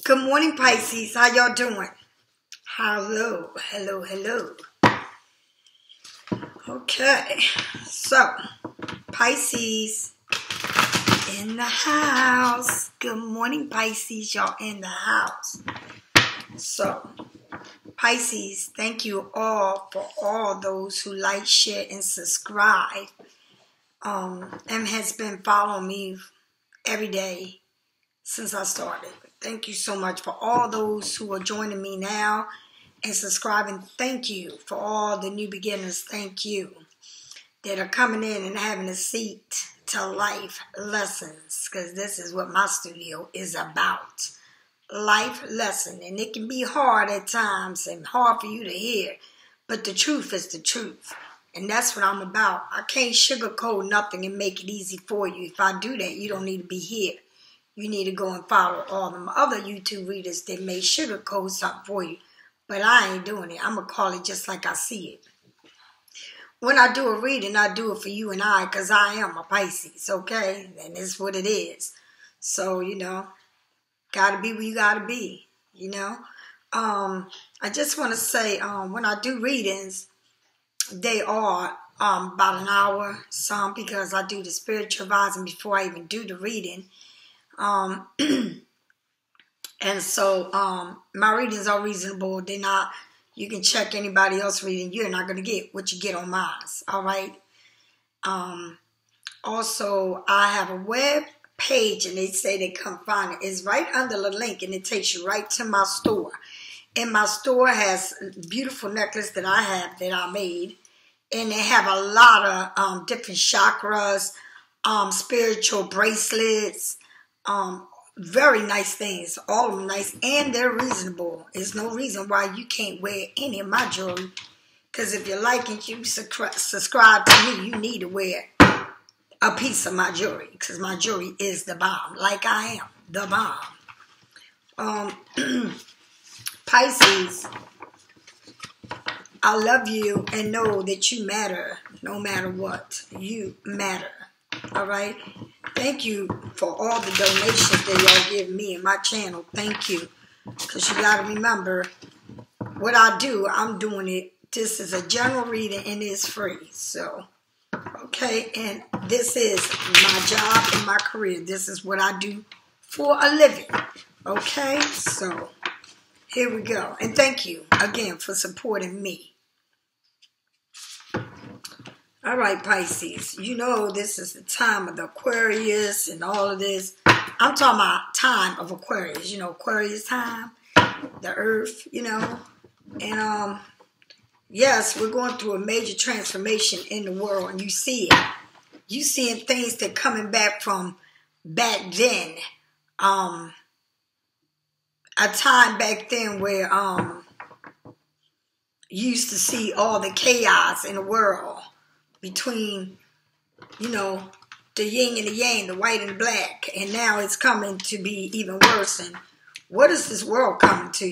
Good morning, Pisces. How y'all doing? Hello, hello, hello. Okay, so Pisces in the house. Good morning, Pisces. Y'all in the house. So, Pisces, thank you all for all those who like, share, and subscribe. And has been following me every day since I started. Thank you so much for all those who are joining me now and subscribing. Thank you for all the new beginners. Thank you that are coming in and having a seat to life lessons, because this is what my studio is about. Life lesson. And it can be hard at times and hard for you to hear, but the truth is the truth. And that's what I'm about. I can't sugarcoat nothing and make it easy for you. If I do that, you don't need to be here. You need to go and follow all them other YouTube readers that may sugarcoat something for you. But I ain't doing it. I'm going to call it just like I see it. When I do a reading, I do it for you and I, because I am a Pisces, okay? And it's what it is. So, got to be where you got to be, I just want to say, when I do readings, they are about an hour, some, because I do the spiritual advising before I even do the reading. And so, my readings are reasonable. They're not, you can check anybody else reading. You're not going to get what you get on mine. All right. Also, I have a web page and they say they come find it. It's right under the link and it takes you right to my store. And my store has a beautiful necklace that I made. And they have a lot of different chakras, spiritual bracelets, very nice things. All of them nice, and they're reasonable. There's no reason why you can't wear any of my jewelry. Because if you like it, you subscribe to me, you need to wear a piece of my jewelry. Because my jewelry is the bomb. Like I am, the bomb. Pisces, I love you and know that you matter no matter what. You matter. All right? Thank you for all the donations that y'all give me and my channel. Thank you. Because you got to remember, what I do, I'm doing it. This is a general reading and it's free. So, okay? And this is my job and my career. This is what I do for a living. Okay? So, here we go. And thank you again for supporting me. All right, Pisces, this is the time of the Aquarius and all of this. I'm talking about time of Aquarius, Aquarius time, the earth, And, yes, we're going through a major transformation in the world, and you see it. You seeing things that coming back from back then. A time back then where you used to see all the chaos in the world. Between, the yin and the yang, the white and the black. And now it's coming to be even worse. And what is this world coming to,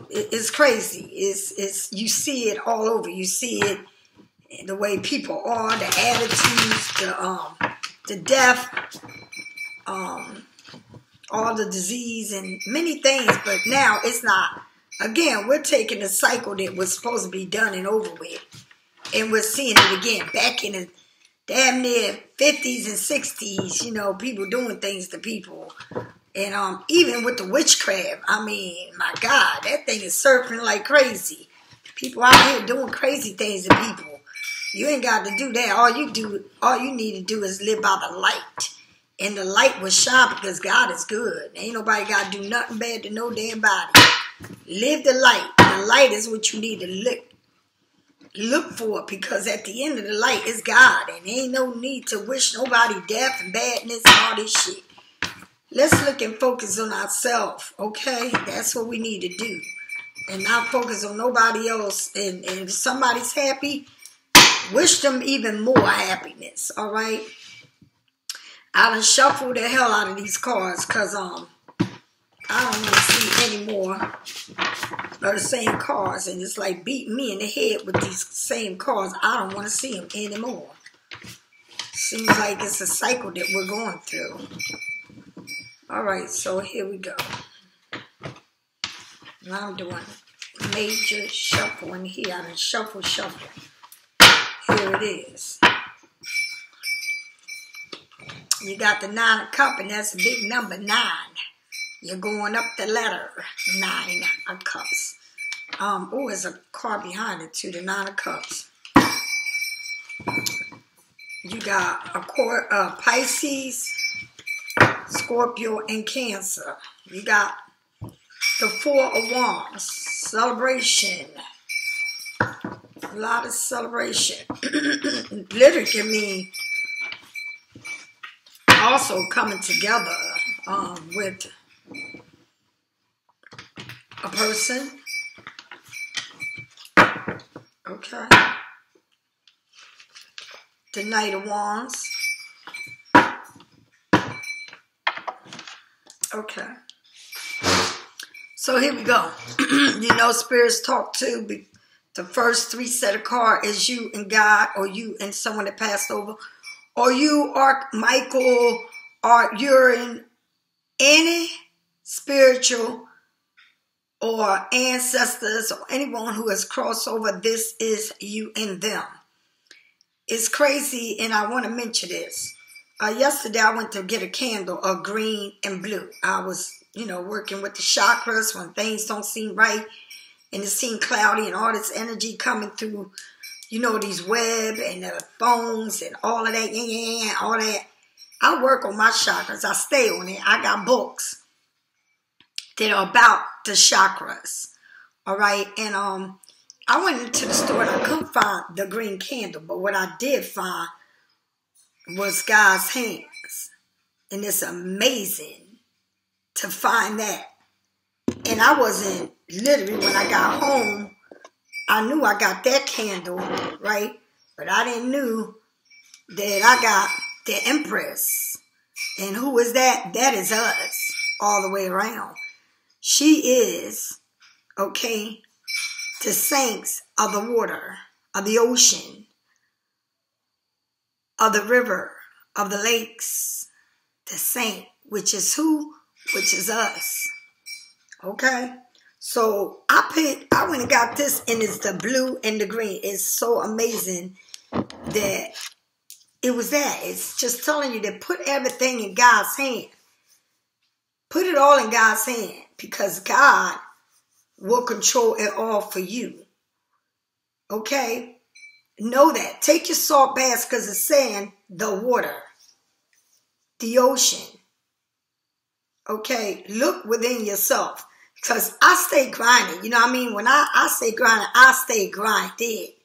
It's crazy. It's you see it all over. You see it in the way people are, the attitudes, the death, all the disease and many things. But now it's not. Again, we're taking a cycle that was supposed to be done and over with. And we're seeing it again, back in the damn near 50s and 60s, people doing things to people. And even with the witchcraft, I mean, my God, that thing is surfing like crazy. People out here doing crazy things to people. You ain't got to do that. All you need to do is live by the light. And the light will shine because God is good. Ain't nobody got to do nothing bad to no damn body. Live the light. The light is what you need to look for, because at the end of the light is God, and ain't no need to wish nobody death and badness and all this shit. Let's look and focus on ourselves, okay? That's what we need to do, and not focus on nobody else. And if somebody's happy, wish them even more happiness, all right? I done shuffled the hell out of these cards because I don't want to see any more of the same cards. And it's like beating me in the head with these same cards. I don't want to see them anymore. Seems like it's a cycle that we're going through. All right, so here we go. Now I'm doing major shuffle in here. I done shuffle. Here it is. You got the 9 of Cups, and that's a big number, 9. You're going up the ladder, 9 of Cups. Oh, there's a card behind it too, the 9 of Cups. You got a Pisces, Scorpio, and Cancer. You got the 4 of Wands, celebration. A lot of celebration. Literally can mean also coming together with a person. Okay. The Knight of Wands. Okay. So here we go. You know, spirits talk too. The first 3 set of cards is you and God, or you and someone that passed over, or you, Michael, or you're in any spiritual or ancestors or anyone who has crossed over. This is you and them. It's crazy, and I want to mention this. Yesterday, I went to get a candle of green and blue. I was, working with the chakras when things don't seem right, and it seemed cloudy, and all this energy coming through, these web and the phones and all of that, all that. I work on my chakras. I stay on it. I got books that are about the chakras. All right, and I went into the store and I couldn't find the green candle, but what I did find was God's hands. And it's amazing to find that. And I wasn't, literally, when I got home, I knew I got that candle, right? But I didn't know that I got the Empress. And who is that? That is us, all the way around. She is, okay, the saints of the water, of the ocean, of the river, of the lakes, the saint, which is who? Which is us. Okay? So I went and got this, and it's the blue and the green. It's so amazing that it was that. It's just telling you to put everything in God's hand. Put it all in God's hand, because God will control it all for you. Okay? Know that. Take your salt baths, because it's saying the water, the ocean. Okay? Look within yourself, because I stay grinding. You know what I mean? When I say grinding, I stay grinded.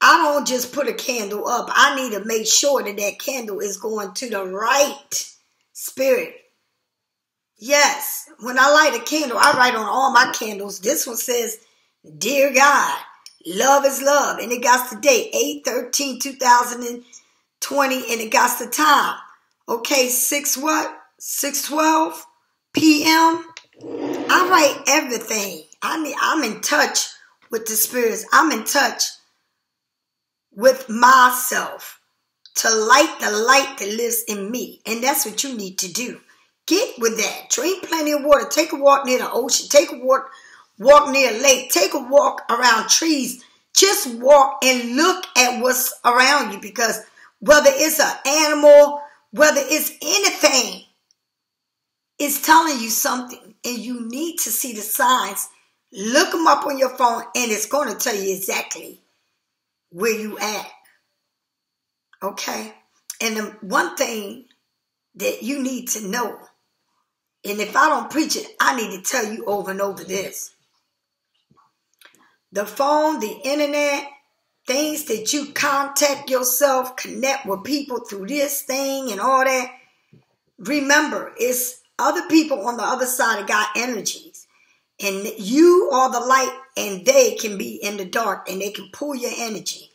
I don't just put a candle up. I need to make sure that that candle is going to the right spirit. Yes, when I light a candle, I write on all my candles. This one says, Dear God, love is love. And it got the date, 8/13/2020, and it got the time. Okay, 6:12 p.m. I write everything. I'm in touch with the spirits. I'm in touch with myself to light the light that lives in me. And that's what you need to do. Get with that. Drink plenty of water. Take a walk near the ocean. Take a walk near a lake. Take a walk around trees. Just walk and look at what's around you, because whether it's an animal, whether it's anything, it's telling you something, and you need to see the signs. Look them up on your phone, and it's going to tell you exactly where you at. Okay? And the one thing that you need to know, and if I don't preach it, I need to tell you over and over this. The phone, the internet, things that you contact yourself, connect with people through this thing and all that. Remember, it's other people on the other side that got energies. And you are the light, and they can be in the dark, and they can pull your energy.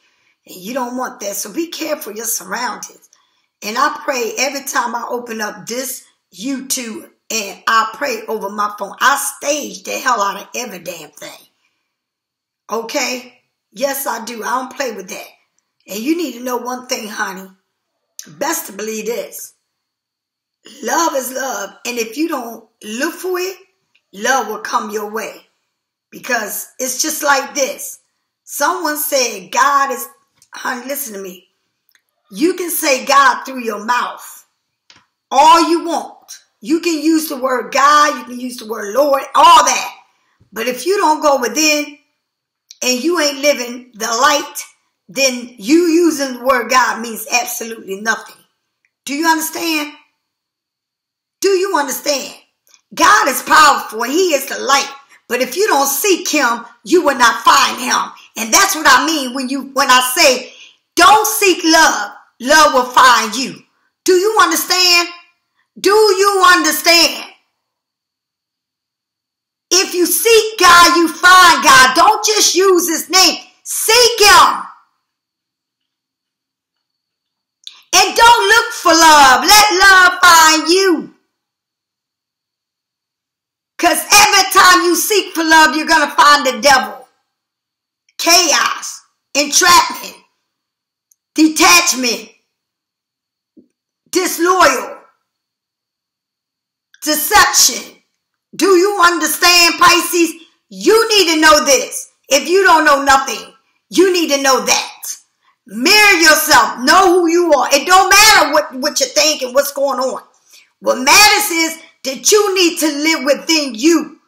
And you don't want that. So be careful your surroundings. And I pray every time I open up this YouTube and I pray over my phone. I stage the hell out of every damn thing. Okay? Yes, I do. I don't play with that. And you need to know one thing, honey. Best to believe this. Love is love. And if you don't look for it, love will come your way. Because it's just like this. Someone said God is, honey, listen to me. You can say God through your mouth all you want. You can use the word God, you can use the word Lord, all that. But if you don't go within and you ain't living the light, then you using the word God means absolutely nothing. Do you understand? Do you understand? God is powerful and he is the light. But if you don't seek him, you will not find him. And that's what I mean when I say, don't seek love. Love will find you. Do you understand? Do you understand? If you seek God, you find God. Don't just use his name. Seek him. And don't look for love. Let love find you. Because every time you seek for love, you're going to find the devil. Chaos, entrapment, detachment, disloyal, deception. Do you understand, Pisces? You need to know this. If you don't know nothing, you need to know that. Mirror yourself. Know who you are. It don't matter what you think and what's going on. What matters is that you need to live within you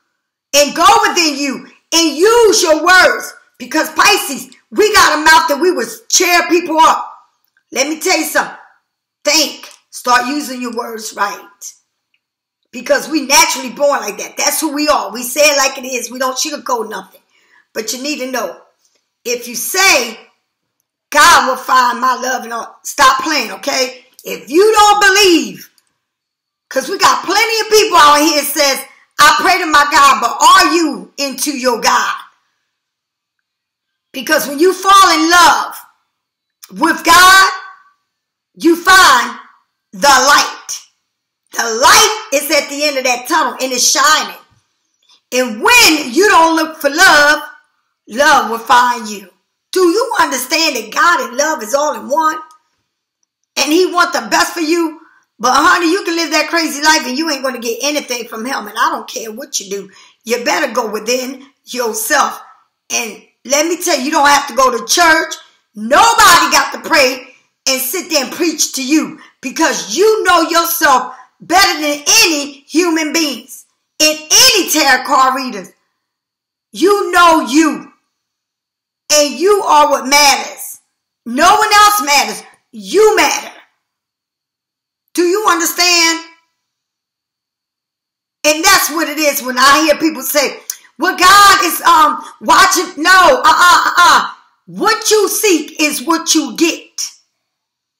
and go within you and use your words. Because Pisces, we got a mouth that we would cheer people up. Let me tell you something. Think. Start using your words right. Because we naturally born like that. That's who we are. We say it like it is. We don't sugarcoat nothing. But you need to know, if you say, God will find my love and all, stop playing, okay? If you don't believe, because we got plenty of people out here that says, I pray to my God, but are you into your God? Because when you fall in love with God, you find the light. The light is at the end of that tunnel and it's shining. And when you don't look for love, love will find you. Do you understand that God and love is all in one? And he wants the best for you. But honey, you can live that crazy life and you ain't going to get anything from him. And I don't care what you do. You better go within yourself. And let me tell you, you don't have to go to church. Nobody got to pray and sit there and preach to you. Because you know yourself better than any human beings. In any tarot card readers. You know you. And you are what matters. No one else matters. You matter. Do you understand? And that's what it is when I hear people say, well, God is watching. No, What you seek is what you get.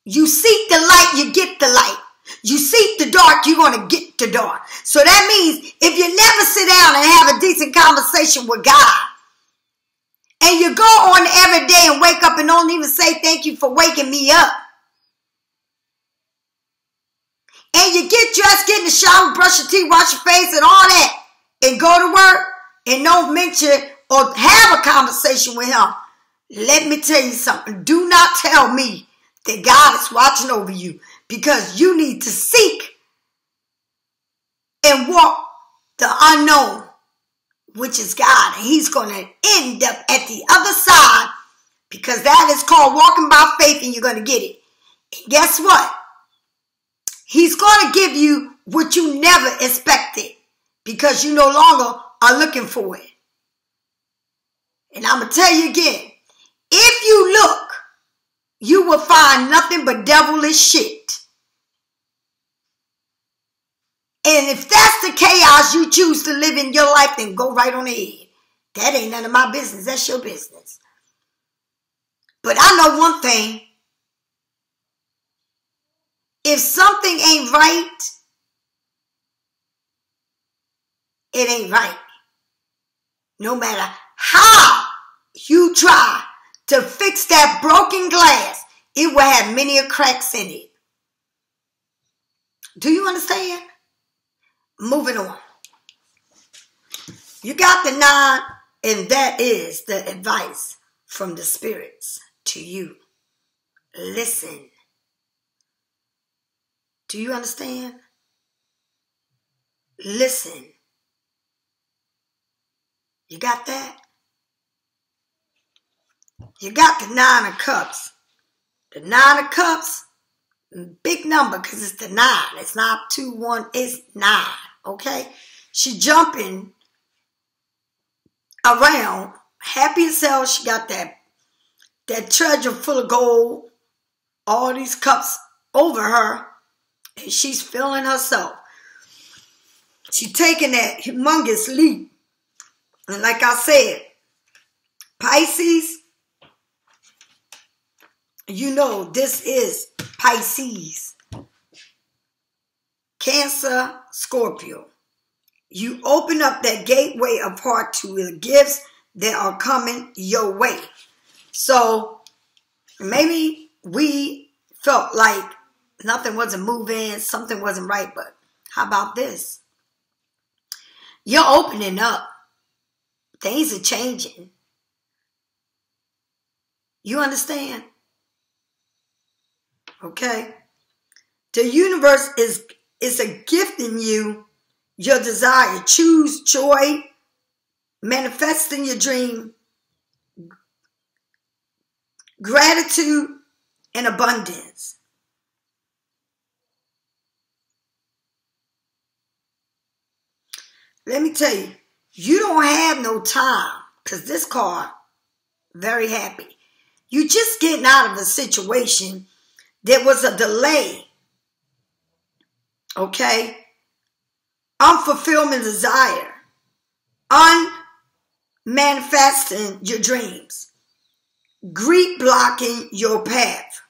You seek the light, you get the light. You seek the dark, you're going to get the dark. So that means if you never sit down and have a decent conversation with God, and you go on every day and wake up and don't even say thank you for waking me up. And you get dressed, get in the shower, brush your teeth, wash your face and all that. And go to work and don't mention or have a conversation with him. Let me tell you something. Do not tell me that God is watching over you. Because you need to seek and walk the unknown, which is God. And he's going to end up at the other side because that is called walking by faith and you're going to get it. And guess what? He's going to give you what you never expected because you no longer are looking for it. And I'm going to tell you again, if you look, you will find nothing but devilish shit. And if that's the chaos you choose to live in your life, then go right on ahead. That ain't none of my business. That's your business. But I know one thing. If something ain't right, it ain't right. No matter how you try to fix that broken glass, it will have many cracks in it. Do you understand? Moving on. You got the 9, and that is the advice from the spirits to you. Listen. Do you understand? listen. You got that? You got the Nine of Cups. The Nine of Cups, big number because it's the 9. It's not 2, 1, it's 9. Okay? She jumping around, happy as hell. She got that treasure full of gold, all these cups over her, and she's feeling herself. She's taking that humongous leap. And like I said, Pisces, you know this is Pisces. Cancer, Scorpio. You open up that gateway of heart to the gifts that are coming your way. So maybe we felt like nothing wasn't moving, something wasn't right, but how about this? You're opening up. Things are changing. You understand? Okay? The universe is a gift in you, your desire. Choose joy, manifesting your dream, gratitude, and abundance. Let me tell you, you don't have no time, because this card, very happy. You just getting out of a situation. There was a delay. Okay? Unfulfillment desire. Unmanifesting your dreams. Grief blocking your path.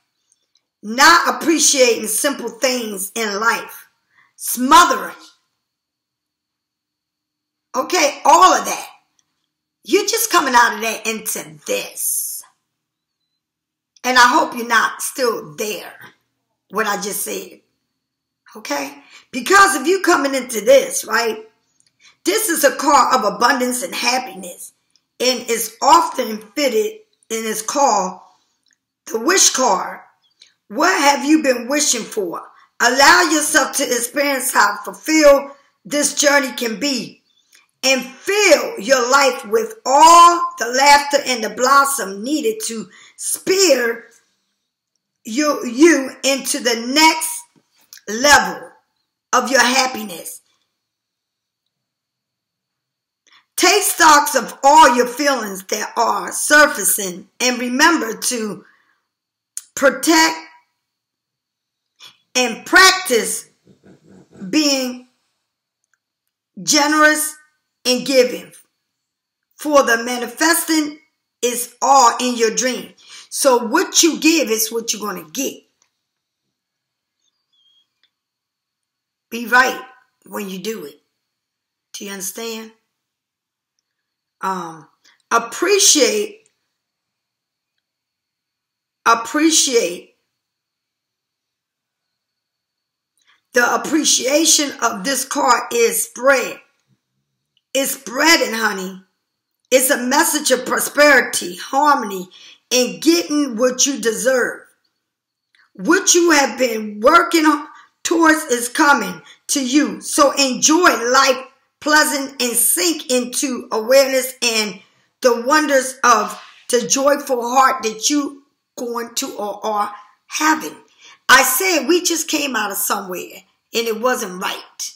Not appreciating simple things in life. Smothering. Okay, all of that. You're just coming out of that into this. And I hope you're not still there, what I just said. Okay? Because if you're coming into this, right, this is a card of abundance and happiness. And it's often fitted and it's called the wish card. What have you been wishing for? Allow yourself to experience how fulfilled this journey can be. And fill your life with all the laughter and the blossom needed to spear you into the next level of your happiness. Take stocks of all your feelings that are surfacing and remember to protect and practice being generous and giving. For the manifesting is all in your dream. So what you give is what you're going to get. Be right when you do it. Do you understand? Appreciate the appreciation of this card is spread. It's spreading, honey. It's a message of prosperity, harmony, and getting what you deserve. What you have been working towards is coming to you. So enjoy life pleasant and sink into awareness and the wonders of the joyful heart that you going to or are having. I said we just came out of somewhere and it wasn't right.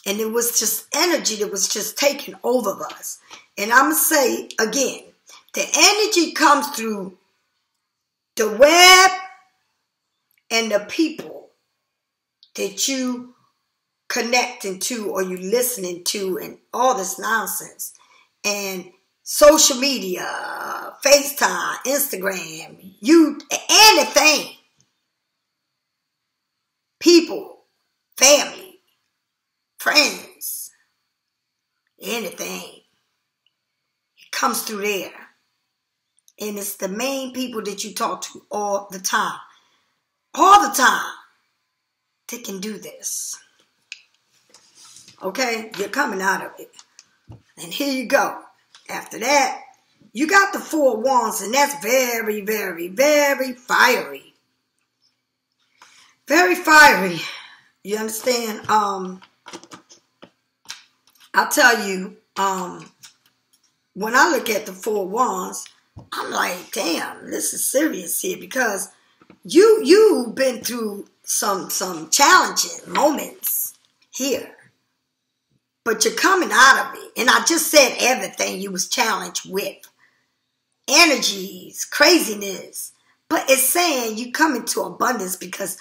And it was just energy that was just taking over us. And I'm going to say again, the energy comes through the web and the people that you connecting to or you listening to and all this nonsense. And social media, FaceTime, Instagram, anything. People, family, friends, anything. It comes through there. And it's the main people that you talk to all the time. All the time. They can do this. Okay? You're coming out of it. And here you go. After that, you got the 4 wands, and that's very, very, very fiery. Very fiery. You understand? I'll tell you, when I look at the 4 wands, I'm like, damn, this is serious here, because you've been through some challenging moments here, but you're coming out of it. And I just said everything you was challenged with. Energies, craziness. But it's saying you come into abundance, because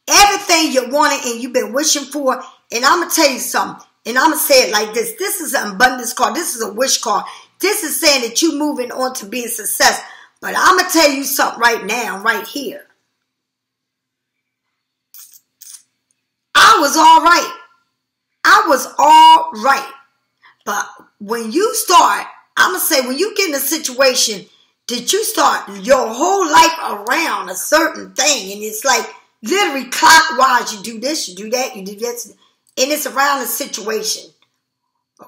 everything you wanted and you've been wishing for, and I'm going to tell you something, and I'm going to say it like this. This is an abundance card. This is a wish card. This is saying that you're moving on to being success. But I'm going to tell you something right now, right here. I was all right. I was all right. But when you start, I'm going to say, when you get in a situation that you start your whole life around a certain thing, and it's like literally clockwise, you do this, you do that, you do this, and it's around a situation,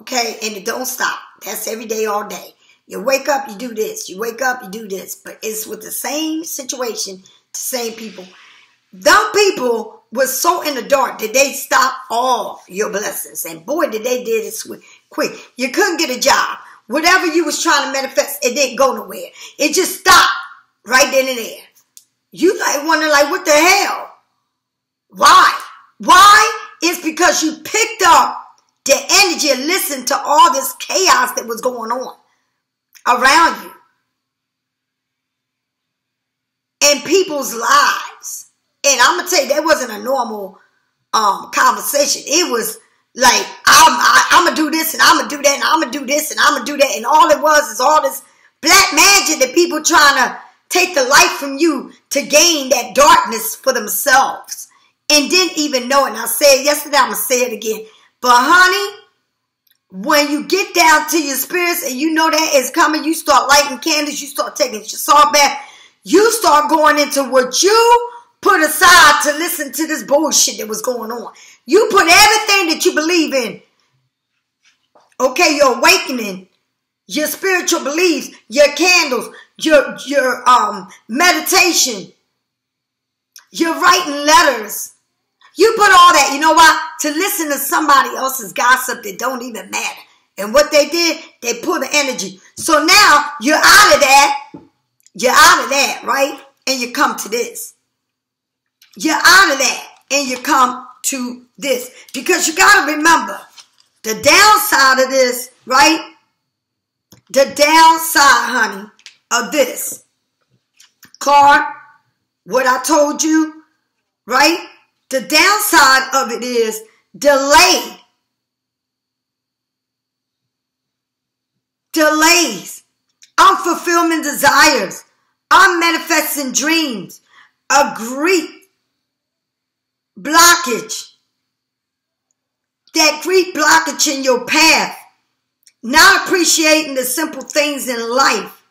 okay, and it don't stop. That's every day, all day. You wake up, you do this, you wake up, you do this, but it's with the same situation, the same people. Them people was so in the dark that they stopped all your blessings, and boy, did they did it quick. You couldn't get a job. Whatever you was trying to manifest, it didn't go nowhere. It just stopped right then and there. You like wondering, like, what the hell? Why? Why? It's because you picked up the energy and listened to all this chaos that was going on around you and people's lives. And I'm gonna tell you, that wasn't a normal conversation. It was like, I'm going to do this, and I'm going to do that, and I'm going to do this, and I'm going to do that. And all it was is all this black magic that people trying to take the light from you to gain that darkness for themselves. And didn't even know it. And I said it yesterday, I'm going to say it again. But honey, when you get down to your spirits and you know that is coming, you start lighting candles, you start taking your salt bath, you start going into what you put aside to listen to this bullshit that was going on. You put everything that you believe in, okay, your awakening, your spiritual beliefs, your candles, your meditation, your writing letters. You put all that, you know why? To listen to somebody else's gossip that don't even matter. And what they did, they pulled the energy. So now you're out of that. You're out of that, right? And you come to this. You're out of that and you come to this. Because you got to remember, the downside of this, right? The downside, honey, of this card, what I told you, right? The downside of it is delay. Delays. Unfulfillment desires. Unmanifesting dreams. A grief blockage. That grief blockage in your path. Not appreciating the simple things in life.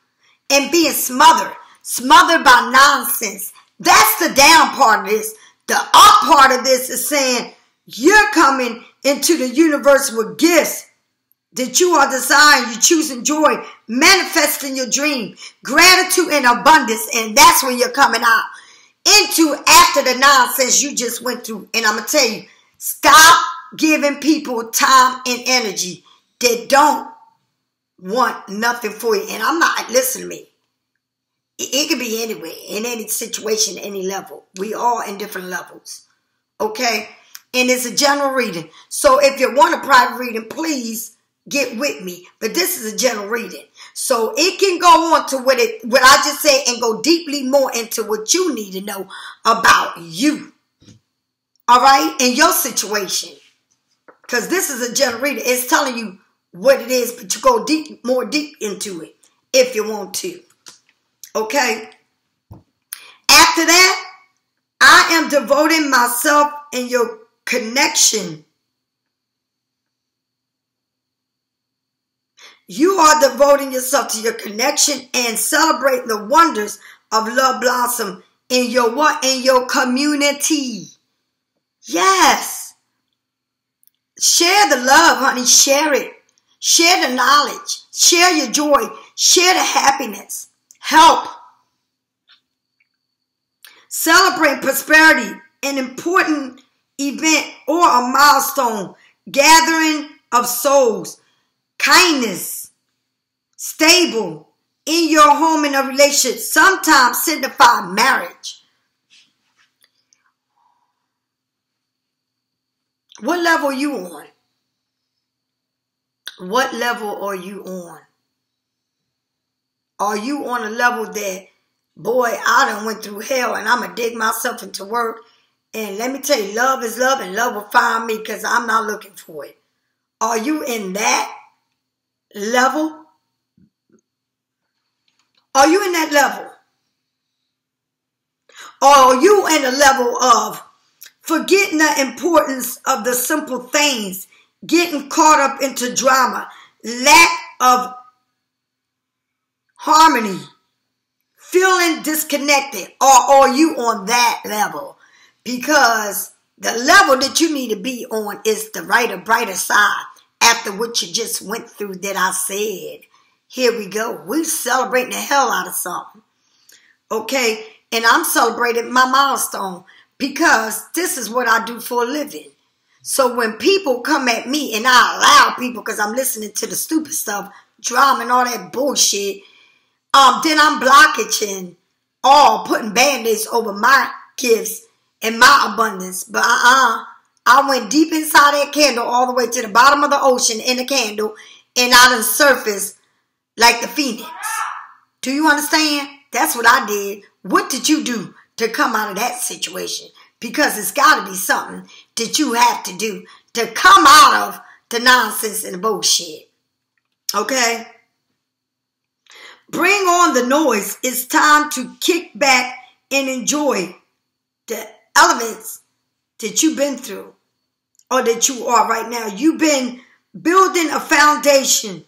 And being smothered. Smothered by nonsense. That's the down part of this. The up part of this is saying you're coming into the universe with gifts that you are desiring, you choosing joy, manifesting your dream, gratitude and abundance, and that's when you're coming out into after the nonsense you just went through. And I'm going to tell you, stop giving people time and energy that don't want nothing for you. And I'm not, listen to me. It could be anywhere, in any situation, any level. We all in different levels. Okay? And it's a general reading. So if you want a private reading, please get with me. But this is a general reading. So it can go on to what I just said and go deeply more into what you need to know about you. All right? In your situation. Because this is a general reading. It's telling you what it is, but you go deep, more deep into it if you want to. Okay. After that, I am devoting myself in your connection. You are devoting yourself to your connection and celebrating the wonders of love blossom in your what? In your community. Yes. Share the love, honey. Share it. Share the knowledge. Share your joy. Share the happiness. Help. Celebrate prosperity, an important event or a milestone. Gathering of souls, kindness, stable in your home in a relationship, sometimes signify marriage. What level are you on? What level are you on? Are you on a level that, boy, I done went through hell and I'm going to dig myself into work? And let me tell you, love is love and love will find me because I'm not looking for it. Are you in that level? Are you in that level? Or are you in a level of forgetting the importance of the simple things, getting caught up into drama, lack of harmony, feeling disconnected? Or are you on that level? Because the level that you need to be on is the brighter side after what you just went through that I said. Here we go. We're celebrating the hell out of something. Okay? And I'm celebrating my milestone because this is what I do for a living. So when people come at me, and I allow people because I'm listening to the stupid stuff, drama and all that bullshit, then I'm blockaging all, putting band-aids over my gifts and my abundance. But I went deep inside that candle all the way to the bottom of the ocean in the candle, and I done surfaced like the phoenix. Do you understand? That's what I did. What did you do to come out of that situation? Because it's got to be something that you have to do to come out of the nonsense and the bullshit. Okay? Bring on the noise. It's time to kick back and enjoy the elements that you've been through or that you are right now. You've been building a foundation.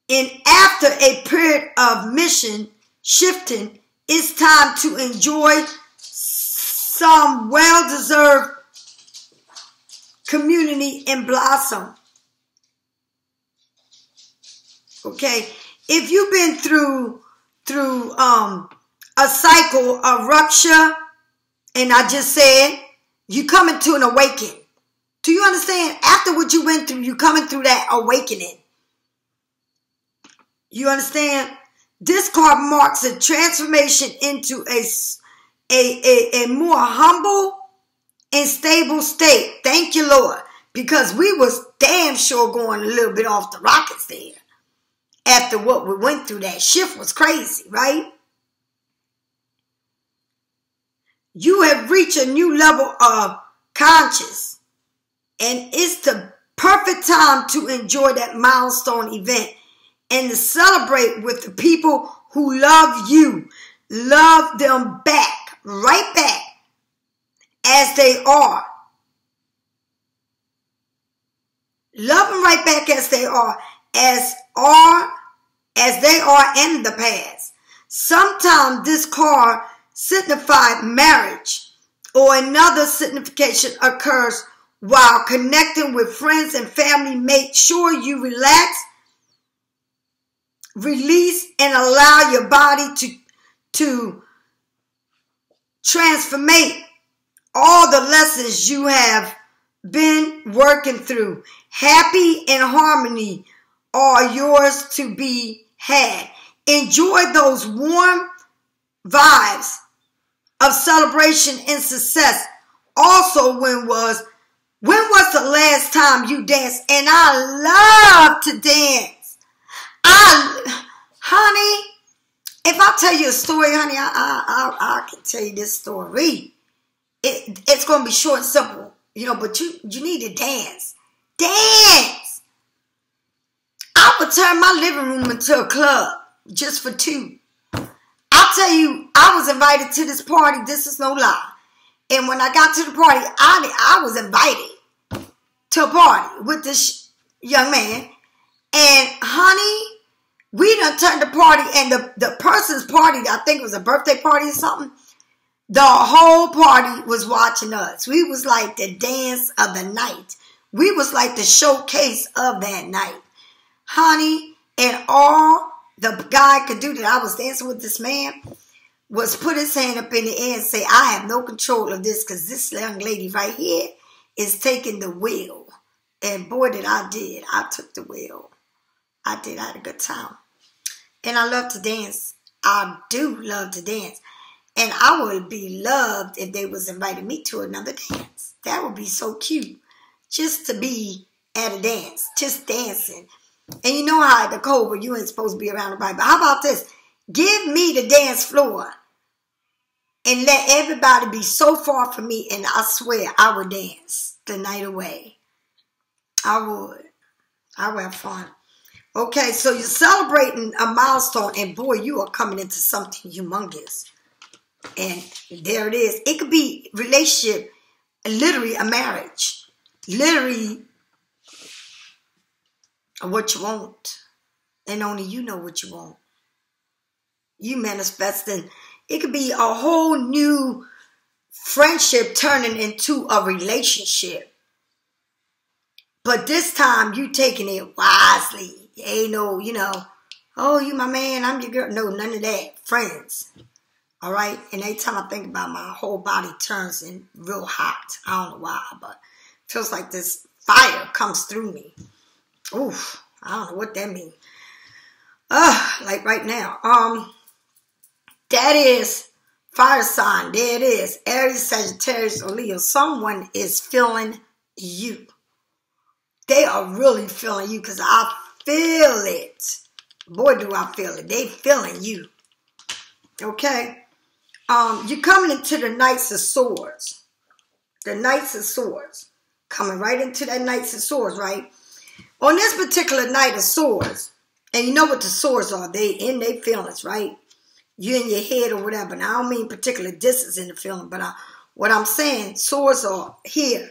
And after a period of mission shifting, it's time to enjoy some well-deserved community and blossom. Okay? If you've been through a cycle of rupture, and I just said, you coming to an awakening. Do you understand? After what you went through, you coming through that awakening. You understand? This card marks a transformation into a more humble and stable state. Thank you, Lord. Because we was damn sure going a little bit off the rockets there. After what we went through, that shift was crazy, right? You have reached a new level of conscious. And it's the perfect time to enjoy that milestone event and to celebrate with the people who love you. Love them back, right back, as they are. Love them right back as they are, as they are in the past. Sometimes this card signifies marriage, or another signification occurs while connecting with friends and family. Make sure you relax, release, and allow your body to transformate all the lessons you have been working through. Happy and harmony are yours to be had. Enjoy those warm vibes of celebration and success. Also, when was the last time you danced? And I love to dance. Honey, if I tell you a story, honey, I can tell you this story. It's going to be short and simple, but you need to dance. Dance! I would turn my living room into a club just for two. I'll tell you, I was invited to this party. This is no lie. And when I got to the party, I was invited to a party with this young man. And honey, we done turned the party, and the person's party, I think it was a birthday party or something, the whole party was watching us. We was like the dance of the night. We was like the showcase of that night. Honey, and all the guy could do that I was dancing with this man was put his hand up in the air and say, I have no control of this because this young lady right here is taking the wheel. And boy, did. I took the wheel. I did. I had a good time. And I love to dance. I do love to dance. And I would be loved if they was inviting me to another dance. That would be so cute. Just to be at a dance. Just dancing. And you know how at the Cobra, you ain't supposed to be around nobody. But how about this? Give me the dance floor. And let everybody be so far from me. And I swear, I would dance the night away. I would. I would have fun. Okay, so you're celebrating a milestone. And boy, you are coming into something humongous. And there it is. It could be relationship, literally a marriage. Literally what you want. And only you know what you want. You manifesting. It could be a whole new friendship turning into a relationship. But this time you taking it wisely. Ain't no, oh, you my man, I'm your girl. No, none of that. Friends. All right? And every time I think about it, my whole body turns in real hot. I don't know why, but it feels like this fire comes through me. Oof. I don't know what that means. Like right now. That is fire sign. There it is. Aries, Sagittarius, or Leo. Someone is feeling you. They are really feeling you because I feel it. Boy, do I feel it. They feeling you. Okay? You're coming into the Knights of Swords. The Knights of Swords. Coming right into that Knights of Swords, right? On this particular Knight of Swords, and you know what the swords are. They in their feelings, right? You in your head or whatever. And I don't mean particular distance in the feeling, but what I'm saying, swords are here.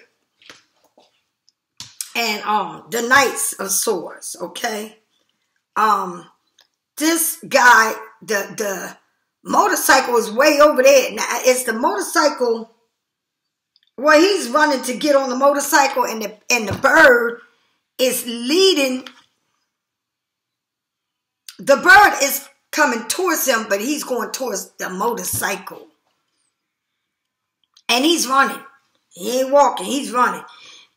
And the Knights of Swords, okay? This guy, the motorcycle is way over there. Now, it's the motorcycle. Well, he's running to get on the motorcycle, and the bird is leading. The bird is coming towards him, but he's going towards the motorcycle. And he's running. He ain't walking. He's running.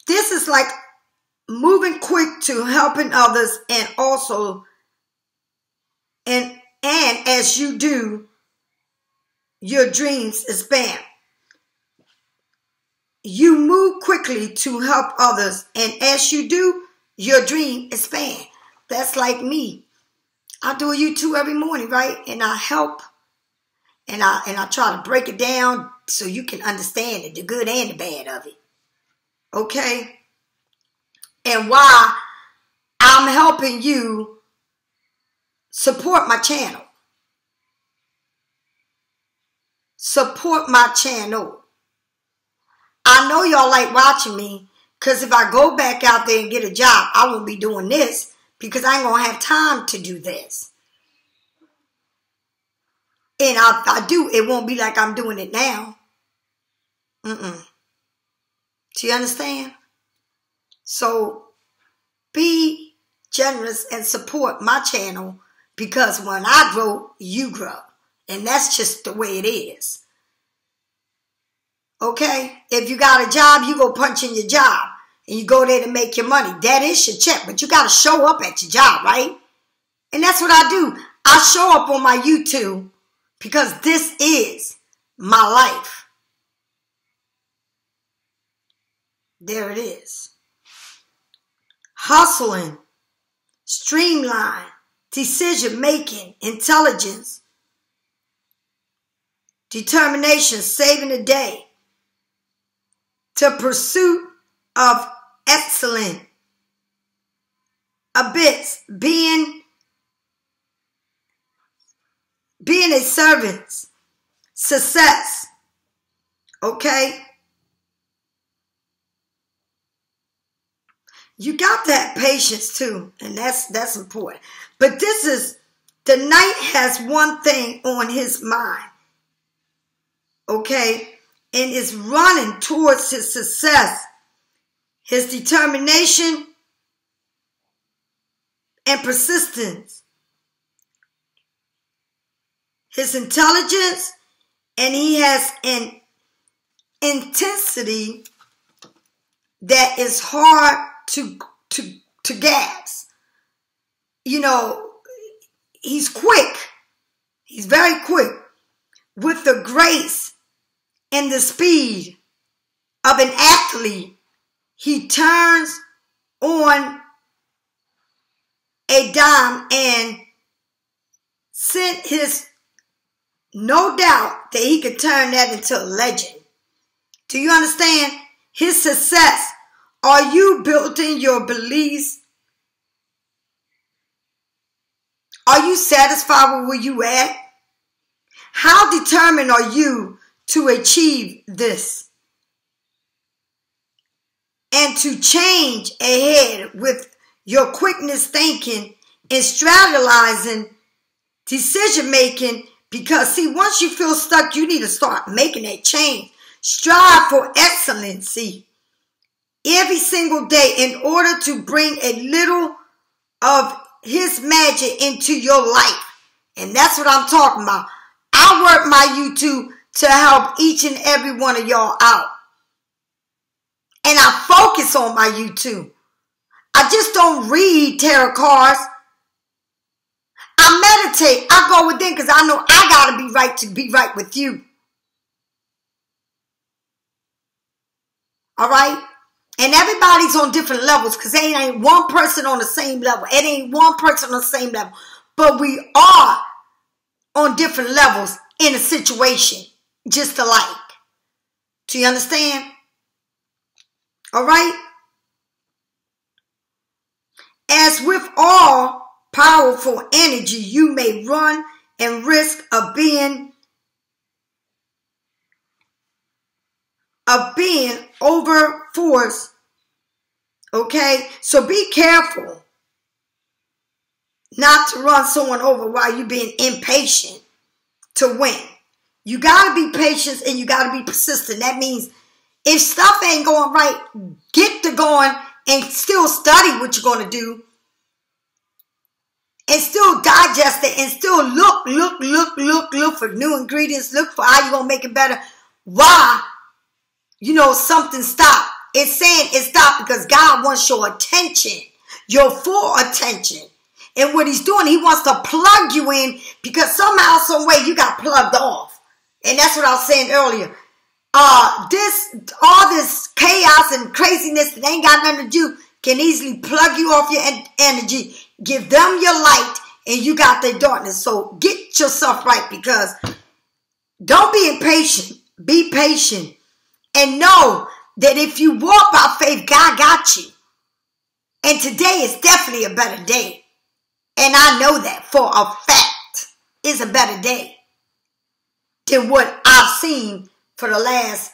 This is like moving quick to helping others, and also, and as you do, your dreams expand. You move quickly to help others, and as you do, your dream expand. That's like me. I do a YouTube every morning, right? And I help, and I try to break it down so you can understand it, the good and the bad of it. Okay? And why I'm helping you support my channel. Support my channel. I know y'all like watching me, because if I go back out there and get a job, I won't be doing this, because I ain't going to have time to do this. And if I do, it won't be like I'm doing it now. Do you understand? So be generous and support my channel, because when I grow, you grow. And that's just the way it is. Okay? If you got a job, you go punch in your job. And you go there to make your money. That is your check. But you got to show up at your job, right? And that's what I do. I show up on my YouTube because this is my life. There it is. Hustling, streamline, decision making, intelligence, determination, saving the day, to pursuit of excellent abyss, being a servant, success. Okay? You got that patience too, and that's important. But this is, the knight has one thing on his mind. Okay? And is running towards his success, his determination, and persistence, his intelligence, and he has an intensity that is hard to gas. You know, he's quick. He's very quick with the grace and the speed of an athlete. He turns on a dime and sent his, no doubt that he could turn that into a legend. Do you understand? His success. Are you building your beliefs? Are you satisfied with where you at? How determined are you to achieve this? And to change ahead with your quickness thinking and strategizing, decision making, because see, once you feel stuck, you need to start making that change. Strive for excellency every single day in order to bring a little of his magic into your life. And that's what I'm talking about. I work my YouTube to help each and every one of y'all out. And I focus on my YouTube. I just don't read tarot cards. I meditate. I go within because I know I got to be right with you. All right? And everybody's on different levels because there ain't one person on the same level. It ain't one person on the same level. But we are on different levels in a situation, just alike. Do you understand? All right? As with all powerful energy, you may run and risk of being over force. Okay? So be careful not to run someone over while you're being impatient to win. You got to be patient and you got to be persistent. That means if stuff ain't going right, get to going and still study what you're going to do. And still digest it and still look for new ingredients. Look for how you're going to make it better. Why? You know, something stopped. It's saying it stopped because God wants your attention, your full attention. And what he's doing, he wants to plug you in because somehow, some way you got plugged off. And that's what I was saying earlier. All this chaos and craziness that ain't got nothing to do can easily plug you off your energy. Give them your light and you got their darkness. So get yourself right because don't be impatient. Be patient. And know that if you walk by faith, God got you. And today is definitely a better day. And I know that for a fact. It's a better day than what I've seen for the last,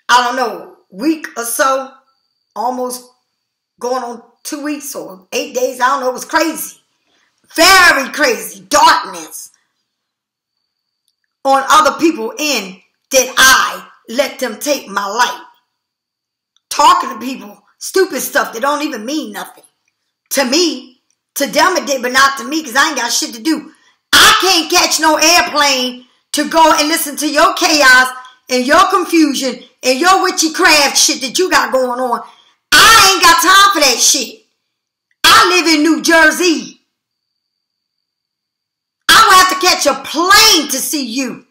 I don't know, week or so. Almost going on 2 weeks or 8 days. I don't know. It was crazy. Very crazy. Darkness on other people in that I let them take my light. Talking to people. Stupid stuff that don't even mean nothing. To me. To them it did, but not to me because I ain't got shit to do. I can't catch no airplane to go and listen to your chaos and your confusion and your witchcraft shit that you got going on. I ain't got time for that shit. I live in New Jersey. I will have to catch a plane to see you.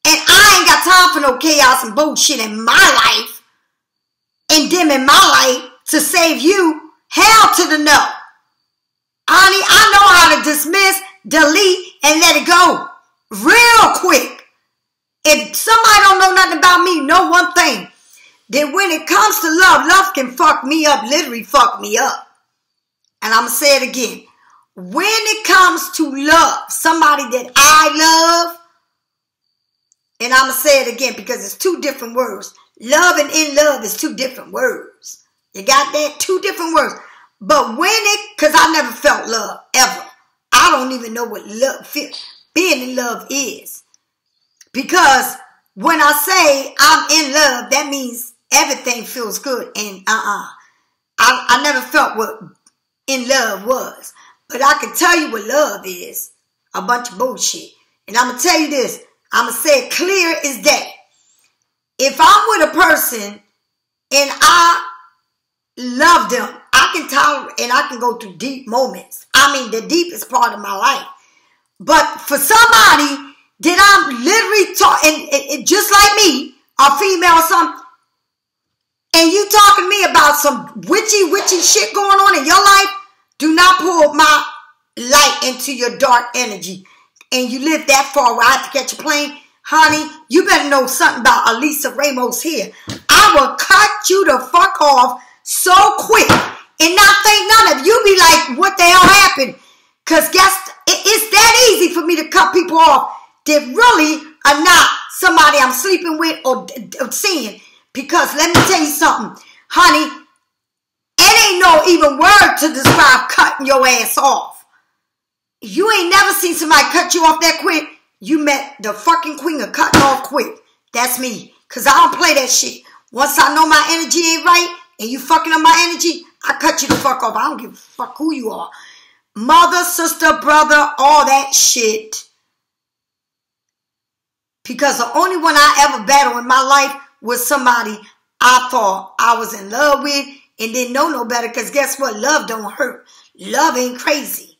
And I ain't got time for no chaos and bullshit in my life. And dim in my life to save you. Hell to the no. Honey, I know how to dismiss, delete, and let it go. Real quick. If somebody don't know nothing about me, know one thing. That when it comes to love, love can fuck me up, literally fuck me up. And I'm going to say it again. When it comes to love, somebody that I love, and I'm going to say it again because it's two different words. Love and in love is two different words. You got that? Two different words. But when because I never felt love, ever. I don't even know what love, being in love is. Because when I say I'm in love, that means everything feels good. And I never felt what in love was. But I can tell you what love is. A bunch of bullshit. And I'm going to tell you this. I'm going to say it clear as day. If I'm with a person and I love them. I can tolerate and I can go through deep moments. I mean, the deepest part of my life. But for somebody that I'm literally talking, and just like me, a female or something, and you talking to me about some witchy shit going on in your life, do not pull my light into your dark energy. And you live that far where I have to catch a plane, honey, you better know something about Elisa Ramos here. I will cut you the fuck off so quick and not think none of you be like, what the hell happened? Because it's that easy for me to cut people off that really are not somebody I'm sleeping with or seeing. Because let me tell you something, honey, it ain't no even word to describe cutting your ass off. You ain't never seen somebody cut you off that quick. You met the fucking queen of cutting off quick. That's me. Because I don't play that shit. Once I know my energy ain't right and you fucking up my energy, I cut you the fuck off. I don't give a fuck who you are. Mother, sister, brother, all that shit. Because the only one I ever battled in my life was somebody I thought I was in love with and didn't know no better. Because guess what? Love don't hurt. Love ain't crazy.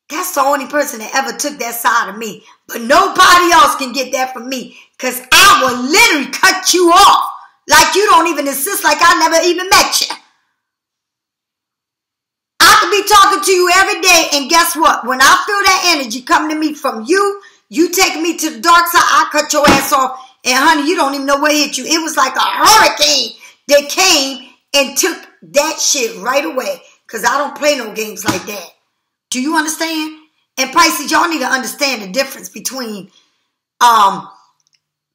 That's the only person that ever took that side of me. But nobody else can get that from me. Because I will literally cut you off. Like you don't even exist, like I never even met you. I could be talking to you every day. And guess what? When I feel that energy coming to me from you, you taking me to the dark side, I cut your ass off. And honey, you don't even know where it hit you. It was like a hurricane that came and took that shit right away. Because I don't play no games like that. Do you understand? And Pisces, y'all need to understand the difference between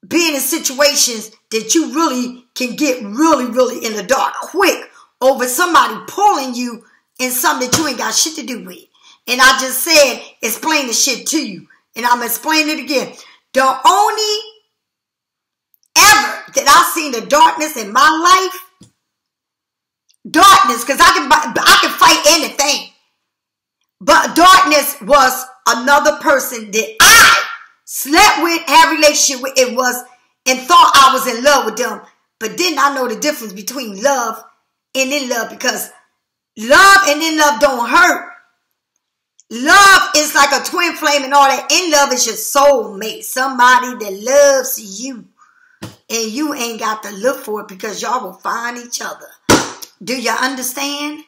being in situations that you really can get really in the dark quick over somebody pulling you in something that you ain't got shit to do with. And I just said, explain the shit to you. And I'm explaining it again. The only ever that I seen the darkness in my life, darkness, because I can fight anything. But darkness was another person that I slept with, had a relationship with, and thought I was in love with them. But didn't I know the difference between love and in love? Because love and in love don't hurt. Love is like a twin flame and all that. In love is your soulmate. Somebody that loves you. And you ain't got to look for it because y'all will find each other. Do you understand?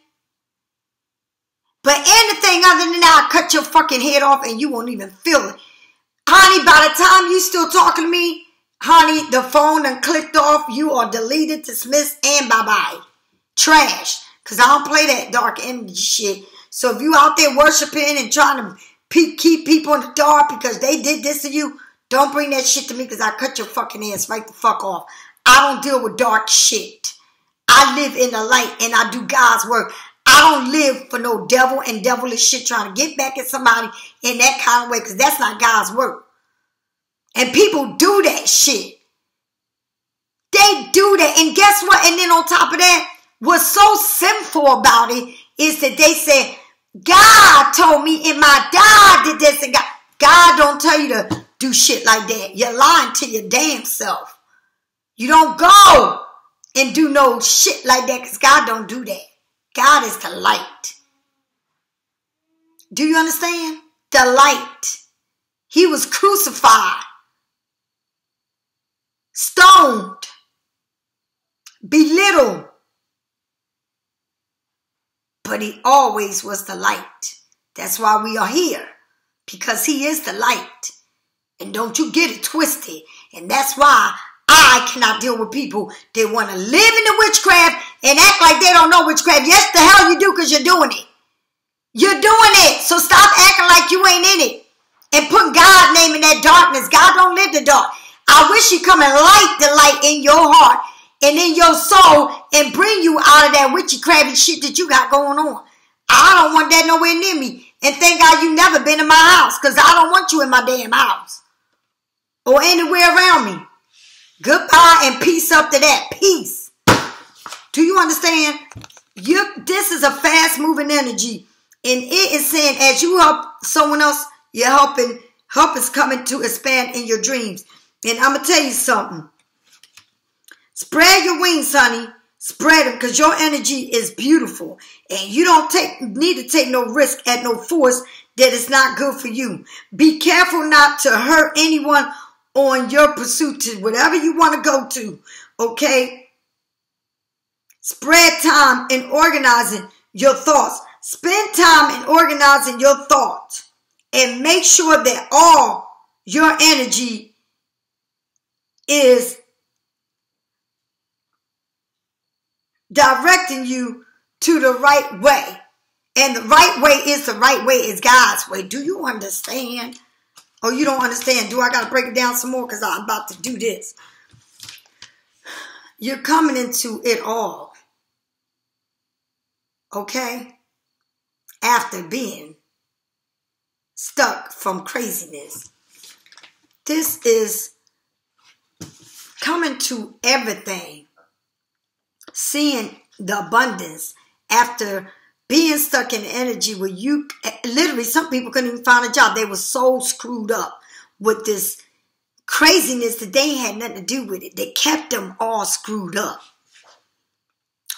But anything other than that, I'll cut your fucking head off and you won't even feel it. Honey, by the time you still talking to me, honey, the phone done clicked off. You are deleted, dismissed, and bye-bye. Trash. Because I don't play that dark energy shit. So if you out there worshiping and trying to keep people in the dark because they did this to you, don't bring that shit to me because I cut your fucking ass right the fuck off. I don't deal with dark shit. I live in the light and I do God's work. I don't live for no devil and devilish shit trying to get back at somebody in that kind of way because that's not God's work. And people do that shit. They do that. And guess what? And then on top of that, what's so sinful about it is that they say, God told me and my dad did this. And God don't tell you to do shit like that. You're lying to your damn self. You don't go and do no shit like that because God don't do that. God is the light. Do you understand? The light. He was crucified, stoned, belittled, but he always was the light. That's why we are here, because he is the light. And don't you get it twisted. And that's why I cannot deal with people that want to live in the witchcraft and act like they don't know witchcraft. Yes, the hell you do because you're doing it. You're doing it. So stop acting like you ain't in it. And put God's name in that darkness. God don't live the dark. I wish he come and light the light in your heart and in your soul and bring you out of that witchy crabby shit that you got going on. I don't want that nowhere near me. And thank God you never been in my house because I don't want you in my damn house or anywhere around me. Goodbye and peace up to that. Peace. Do you understand? This is a fast-moving energy. And it is saying as you help someone else, you're helping. Help is coming to expand in your dreams. And I'm going to tell you something. Spread your wings, honey. Spread them because your energy is beautiful. And you don't need to take no risk at no force that is not good for you. Be careful not to hurt anyone on your pursuit to whatever you want to go to. Okay? Spread time in organizing your thoughts. Spend time in organizing your thoughts. And make sure that all your energy is directing you to the right way. And the right way is God's way. Do you understand? Or you don't understand? Do I got to break it down some more? Because I'm about to do this. You're coming into it all. Okay? After being stuck from craziness. This is coming to everything. Seeing the abundance after being stuck in energy where you literally, some people couldn't even find a job. They were so screwed up with this craziness that they had nothing to do with it. They kept them all screwed up.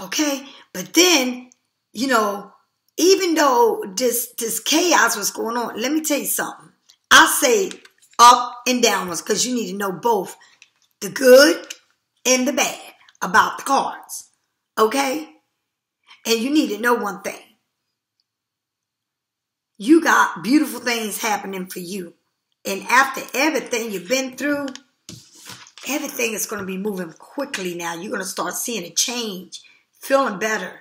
Okay? But then, you know, even though this chaos was going on, let me tell you something. I say up and downwards because you need to know both the good and the bad about the cards. Okay? And you need to know one thing. You got beautiful things happening for you. And after everything you've been through, everything is going to be moving quickly now. You're going to start seeing a change, feeling better.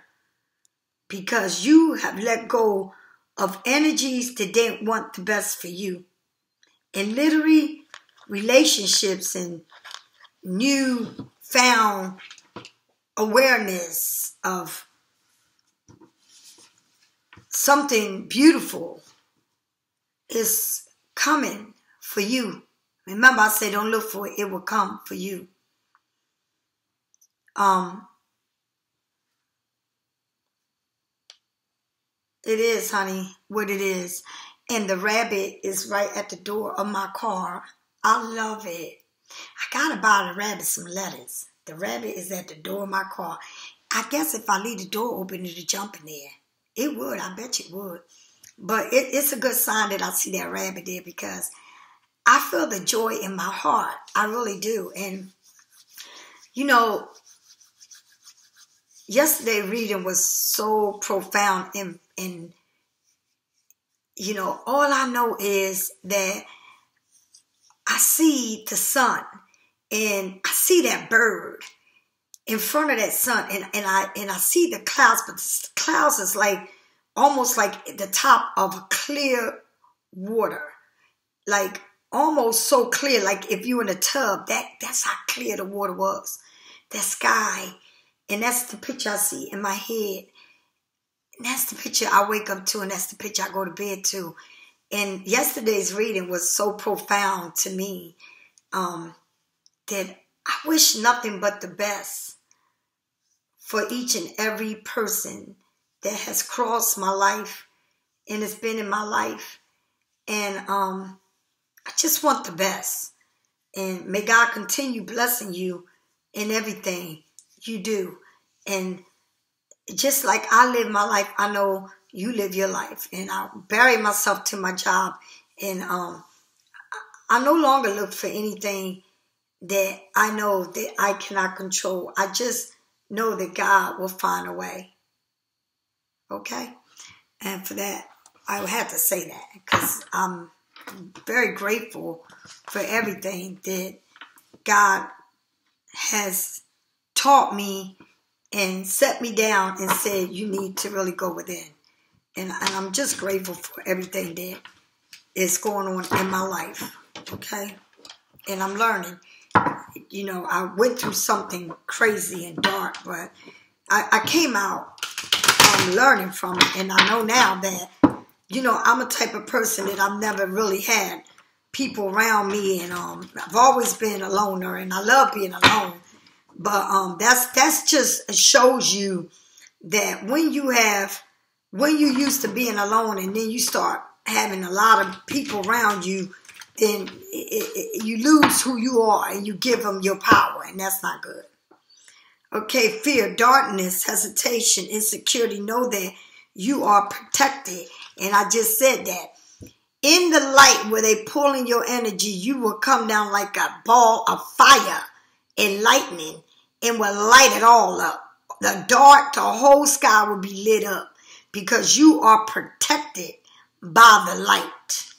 Because you have let go of energies that didn't want the best for you. And literally, relationships and new found awareness of something beautiful is coming for you. Remember, I said don't look for it. It will come for you. It is, honey, what it is. And the rabbit is right at the door of my car. I love it. I gotta buy the rabbit some lettuce. The rabbit is at the door of my car. I guess if I leave the door open, it'll jump in there. It would. I bet you would. But it's a good sign that I see that rabbit there because I feel the joy in my heart. I really do. And, you know, yesterday reading was so profound and you know, all I know is that I see the sun and I see that bird in front of that sun and I see the clouds, but the clouds is like almost like the top of a clear water. Like almost so clear, like if you in a tub, that's how clear the water was. That sky. And that's the picture I see in my head. And that's the picture I wake up to, and that's the picture I go to bed to. And yesterday's reading was so profound to me that I wish nothing but the best for each and every person that has crossed my life and has been in my life. And I just want the best. And may God continue blessing you in everything you do. And just like I live my life, I know you live your life. And I bury myself to my job. And I no longer look for anything that I know that I cannot control. I just know that God will find a way. Okay? And for that, I had to say that because I'm very grateful for everything that God has taught me and set me down and said, you need to really go within. And I'm just grateful for everything that is going on in my life. Okay? And I'm learning. You know, I went through something crazy and dark, but I came out learning from it. And I know now that, you know, I'm a type of person that I've never really had people around me. And I've always been a loner, and I love being alone. But that's just shows you that when you used to being alone and then you start having a lot of people around you, then you lose who you are and you give them your power, and that's not good. Okay, fear, darkness, hesitation, insecurity. Know that you are protected. And I just said that. In the light where they pulling your energy, you will come down like a ball of fire and lightning and will light it all up. The dark, the whole sky will be lit up because you are protected by the light.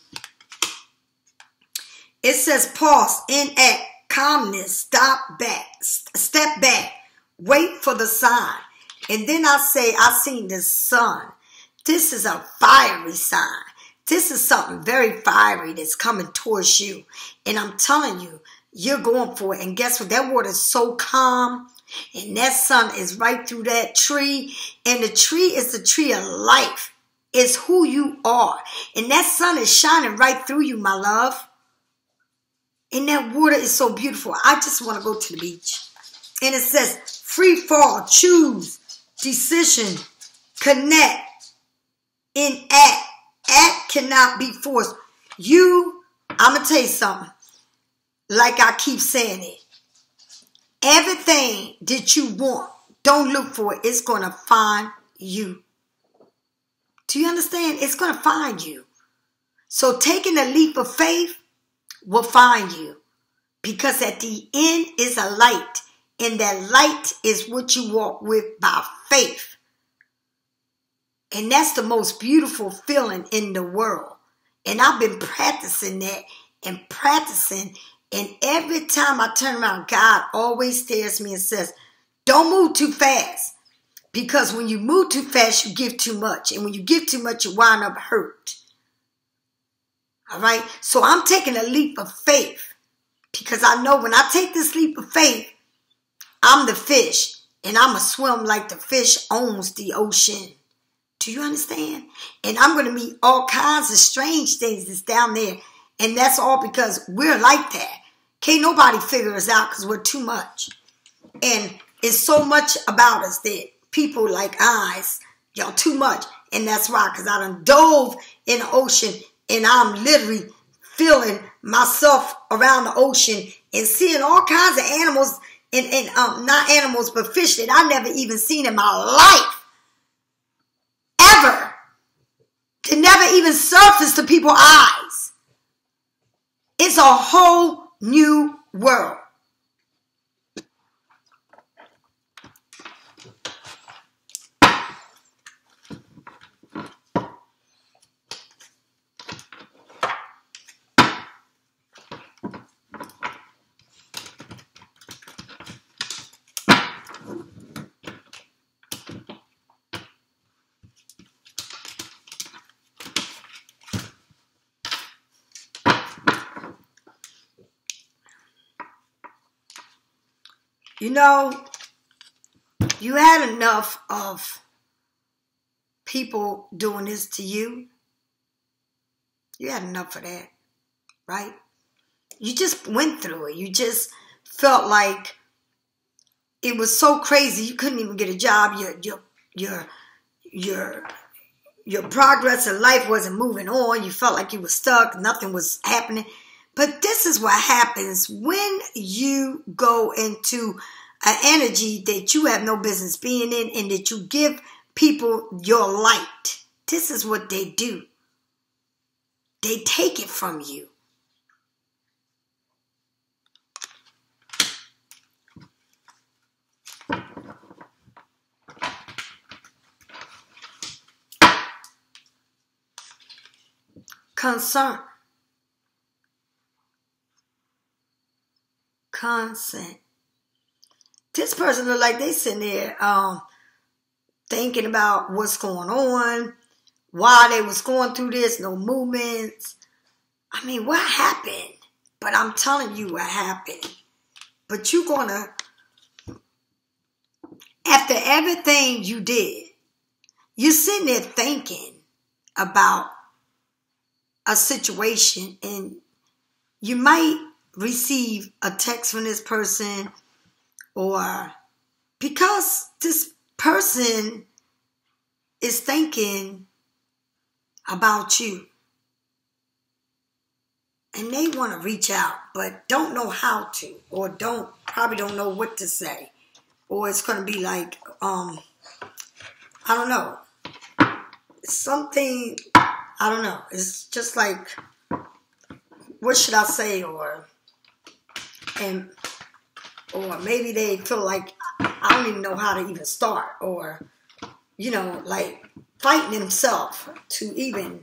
It says pause, enact, calmness, step back, wait for the sign. And then I say, I seen the sun. This is a fiery sign. This is something very fiery that's coming towards you. And I'm telling you, you're going for it. And guess what? That water is so calm. And that sun is right through that tree. And the tree is the tree of life. It's who you are. And that sun is shining right through you, my love. And that water is so beautiful. I just want to go to the beach. And it says, free fall, choose, decision, connect, enact. Act cannot be forced. I'm going to tell you something. Like I keep saying it. Everything that you want, don't look for it. It's going to find you. Do you understand? It's going to find you. So taking a leap of faith will find you. Because at the end is a light. And that light is what you walk with by faith. And that's the most beautiful feeling in the world. And I've been practicing that and practicing. And every time I turn around, God always stares at me and says, don't move too fast. Because when you move too fast, you give too much. And when you give too much, you wind up hurt. All right? So I'm taking a leap of faith. Because I know when I take this leap of faith, I'm the fish. And I'm going to swim like the fish owns the ocean. Do you understand? And I'm going to meet all kinds of strange things that's down there. And that's all because we're like that. Can't nobody figure us out because we're too much. And it's so much about us that people like eyes, y'all too much. And that's why, because I done dove in the ocean and I'm literally feeling myself around the ocean and seeing all kinds of animals and not animals, but fish that I never even seen in my life. Ever. Can never even surface to people's eyes. It's a whole new world. You know, you had enough of people doing this to you. You had enough of that, right? You just went through it. You just felt like it was so crazy you couldn't even get a job. Your progress in life wasn't moving on. You felt like you were stuck. Nothing was happening. But this is what happens when you go into an energy that you have no business being in and that you give people your light. This is what they do. They take it from you. Concern. Consent. This person look like they sitting there thinking about what's going on, why they was going through this, no movements. I mean, what happened? But I'm telling you what happened. But you're gonna, after everything you did, you're sitting there thinking about a situation and you might receive a text from this person or because this person is thinking about you and they want to reach out but don't know how to or probably don't know what to say. or it's going to be like, I don't know, something, I don't know. It's just like, what should I say? Or maybe they feel like, I don't even know how to even start, or, you know, like fighting themselves to even,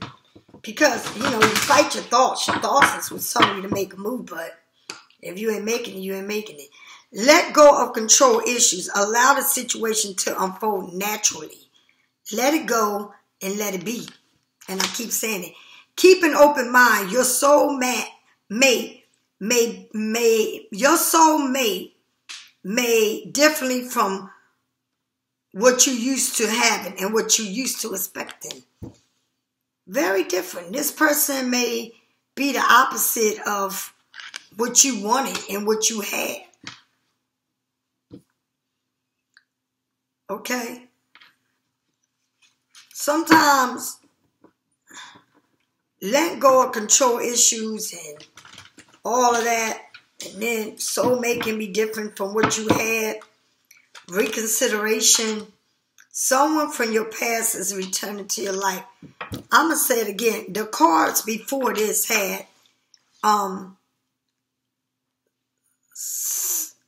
because, you know, you fight your thoughts. Your thoughts is what's telling you to make a move, but if you ain't making it, you ain't making it. Let go of control issues. Allow the situation to unfold naturally. Let it go and let it be. And I keep saying it. Keep an open mind. Your soulmate may differently from what you used to having and what you used to expecting. Very different. This person may be the opposite of what you wanted and what you had. Okay? Sometimes let go of control issues and all of that, and then soulmate can be different from what you had. Reconsideration. Someone from your past is returning to your life. I'm going to say it again. The cards before this had,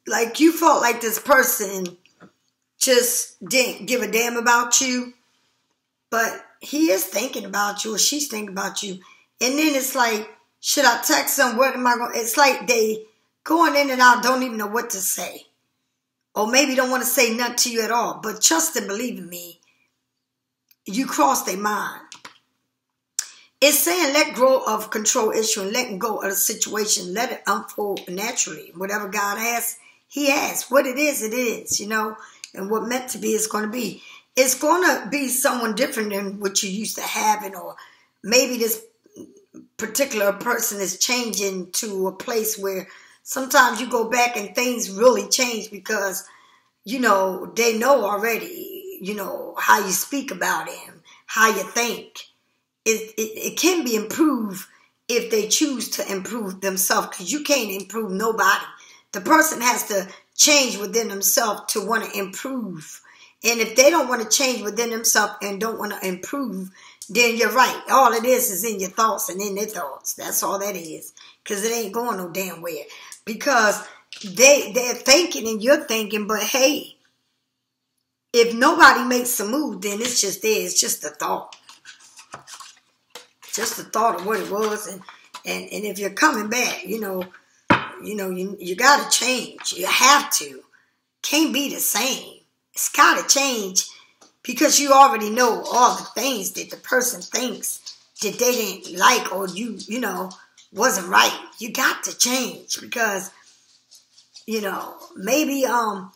like you felt like this person just didn't give a damn about you, but he is thinking about you or she's thinking about you. And then it's like, should I text them? What am I going to? It's like they going in and out, don't even know what to say. Or maybe don't want to say nothing to you at all. But trust and believe in me, you cross their mind. It's saying let go of control issue and letting go of the situation. Let it unfold naturally. Whatever God has, he has. What it is, you know. And what meant to be is going to be. It's going to be someone different than what you used to having. Or maybe this particular person is changing to a place where sometimes you go back and things really change because, you know, they know already, you know, how you speak about him, how you think. It can be improved if they choose to improve themselves, because you can't improve nobody. The person has to change within themselves to want to improve. And if they don't want to change within themselves and don't want to improve, then you're right. All it is in your thoughts and in their thoughts. That's all that is. Because it ain't going no damn where. Because they're thinking and you're thinking, but hey, if nobody makes a move, then it's just there. It's just a thought. Just the thought of what it was. And if you're coming back, you got to change. You have to. Can't be the same. It's got to change because you already know all the things that the person thinks that they didn't like or you know, wasn't right. You got to change because, you know, maybe, that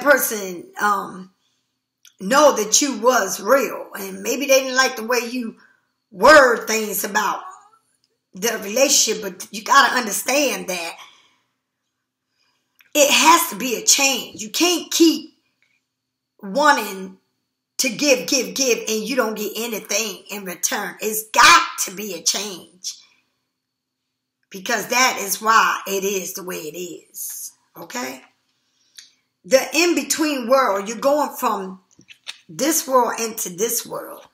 person, know that you was real and maybe they didn't like the way you word things about the relationship, but you got to understand that it has to be a change. You can't keep wanting to give, and you don't get anything in return. It's got to be a change because that is why it is the way it is. Okay? The in-between world, you're going from this world into this world.